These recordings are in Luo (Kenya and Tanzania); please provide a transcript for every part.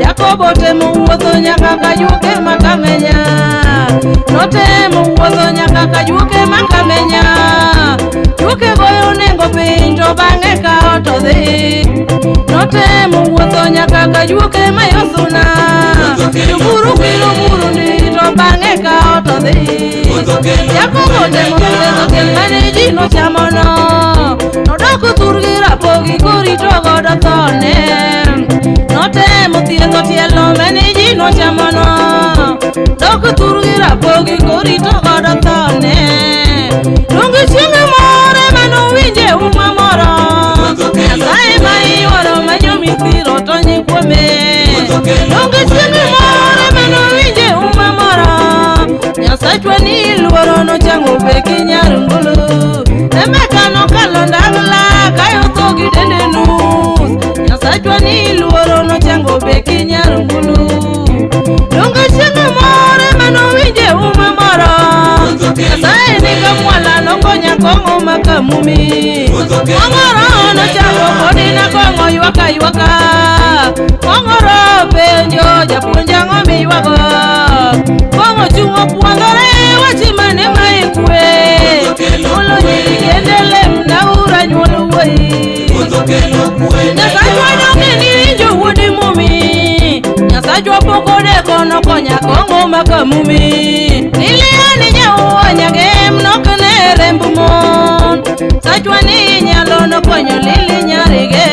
Jacobo temo wuotho nyaka kayuke makamenya. Notemo wuotho nyaka kayuke makamenya. Yuke goyo nengo piny to bang'e ka to dhi. Notemo wuotho nyaka kayuke mayosuna. Buru kilo buru ni to bang'e ka to dhi. Jacobo temo wuotho kel mane ji nochamo no. Nodoko thurgi rapogi korito godo thone. Notemo thiedho tielo mane ji nochamo no. Dok thurgi rapogi korito godo thone. Donge chieng' moro manowinje uma moro. Nyasaye ma iwaro manyo mithiro to nyikwome. Donge chieng' moro manowinje uma moro. Nyasachwa ni iluoro nochango beki nyarungulu. Emeka nokalo ndagla kayo thogi dende nus. Nyasachwa ni iluoro nochango beki nyarungulu. Donge chieng' moro manowinje uma moro. Nyasaye ni kamwala nokonya kong'o makamumi. Kong'oro nochango kodi na kong'o ywaka ywaka. Kong'oro penjo japuonj ang'o miywago. Kong'o chung'o puodhore wachi mane ma ikwe. Mulo nyiri kendele mnaura nyuolo wuoyi. Nyasachwa donge niwinjo wuodi mumi. Nyasachwa pokode kono konya kong'o makamumi. Niliani nyauo nyagem nokne rembu mon. Sachwa ni nyalo nokonyo lili nyarige.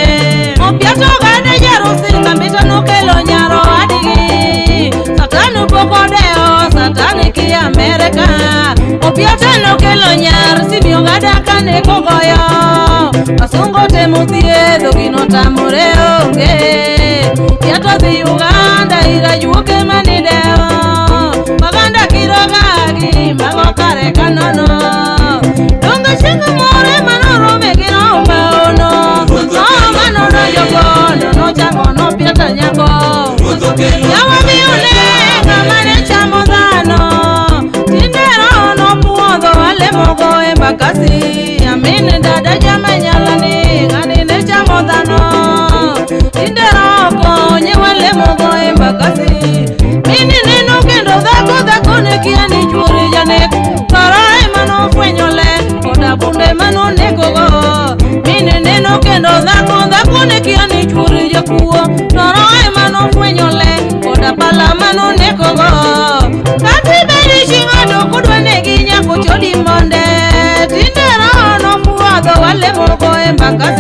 Opiato gade jarusi ngambita nokelo nyaro adigi. Satanu pokodeo satani ki Amerika. Opiato nokelo nyar simio gada kane kogoyo. Asungo temo thiedho gino tamore onge. Piato dhi Uganda ira yuke manideo. Maganda kirogagi mago kare kanono. Donge chieng' moro manorome gi romba ono. Manono jogono nochango nopiata nyako. Yawa miune ng'amane chamo dhano. Tindero nopuodho alemogo e mbakasi. Amin dada jama nyalani ng'ani ne chamo dhano. Tindero konye walemogo e mbakasi. Mini neno kendo dhako ne kia ni chuori janek. Karae mano fwenyo le koda bunde mano nekogo. Mini neno kendo dhako ne kia ni chuori jakuo. Karae mano fwenyo le koda pala mano nekogo. Kati bedi ching'ado kudwa negi nyako chodi monde. Tindero no puodho wale mogo e mbakasi.